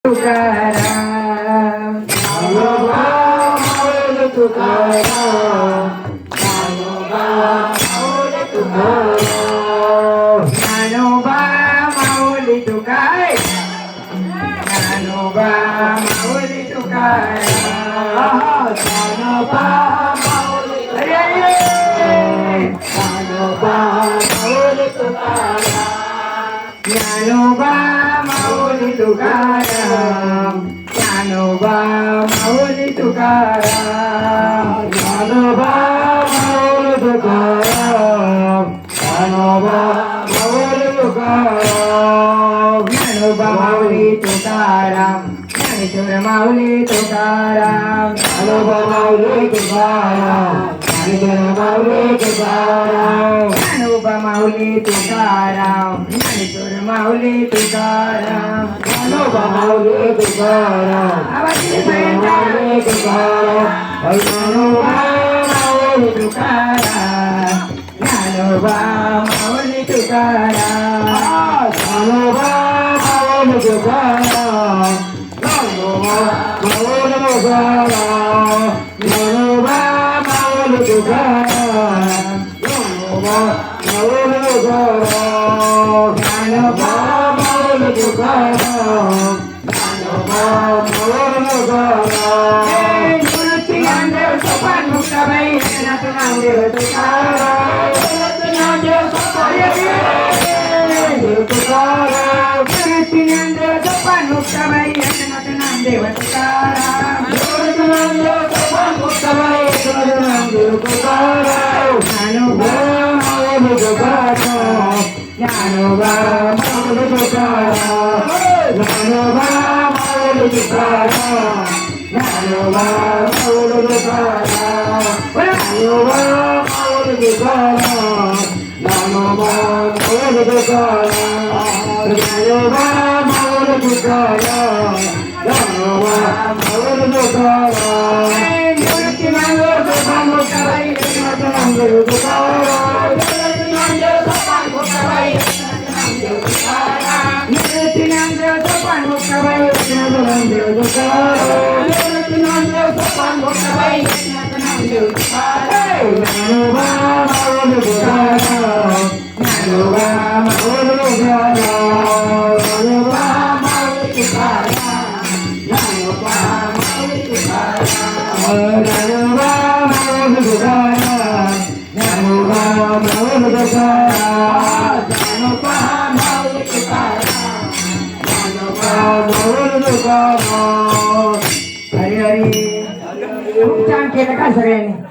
तुकाराम ज्ञानोबा माऊली तुकाराम ज्ञानोबा माऊली तुकाराम ज्ञानोबा माऊली तुकाराम ज्ञानोबा माऊली तुकाराम ज्ञानोबा माऊली ज्ञानोबा माऊली तुकाराम ज्ञानोबा माऊली तुकाराम ज्ञानोबा माऊली तुकाराम ज्ञानोबा माऊली तुकाराम ज्ञानोबा माऊली तुकाराम ज्ञानोबा माऊली तुकाराम ज्ञानेश्वर माऊली तुकाराम ज्ञानोबा माऊली तुकाराम ज्ञानेश्वर माऊली तुकाराम ज्ञानोबा माऊली तुकाराम ज्ञानेश्वर माऊली तुकाराम ज्ञानोबा माऊली तुकाराम माऊली तुकाराम ज्ञानोबा माऊली तुकाराम ज्ञानोबा माऊली तुकाराम ज्ञानोबा माऊली तुकाराम ज्ञानोबा माऊली तुकाराम ज्ञानोबा माऊली तुकाराम ज्ञानोबा माऊली तुकाराम ज्ञानोबा माऊली तुकाराम ज्ञानोबा माऊली तुकाराम गुरुची ज्ञानदेव सोपान मुक्ताबाई नाथाचं नामदेव तुकाराम गुरुची ज्ञानदेव सोपान तुकाराम गुरुची ज्ञानदेव सोपान मुक्ताबाई नाथाचं नामदेव तुकाराम गुरुची ज्ञानदेव सोपान मुक्ताबाई नाथाचं नामदेव तुकाराम ज्ञानोबा माऊली तुकाराम ज्ञानोबा माऊली तुकाराम ज्ञानोबा माऊली तुकाराम ज्ञानोबा माऊली तुकाराम ज्ञानोबा माऊली तुकाराम ज्ञानोबा माऊली तुकाराम ज्ञानोबा माऊली तुकाराम ज्ञानोबा माऊली तुकाराम गुरुची ज्ञानदेव सोपान मुक्ताबाई नाथाचं नामदेव तुकाराम गुरुची ज्ञानदेव सोपान मुक्ताबाई नाथाचं नामदेव तुकाराम गुरुची ज्ञानदेव सोपान मुक्ताबाई नाथाचं नामदेव तुकाराम गुरुची ज्ञानदेव सोपान मुक्ताबाई नाथाचं नामदेव तुकाराम ज्ञानोबा माऊली तुकाराम ज्ञानोबा माऊली तुकाराम ज्ञानोबा माऊली तुकाराम ज्ञानोबा माऊली तुकाराम ज्ञानोबा माऊली तुकाराम ज्ञानोबा माऊली तुकाराम ज्ञानोबा माऊली तुकाराम ज्ञानोबा माऊली तुकाराम हरी हरी खूप छान केलं का सगळ्यांनी.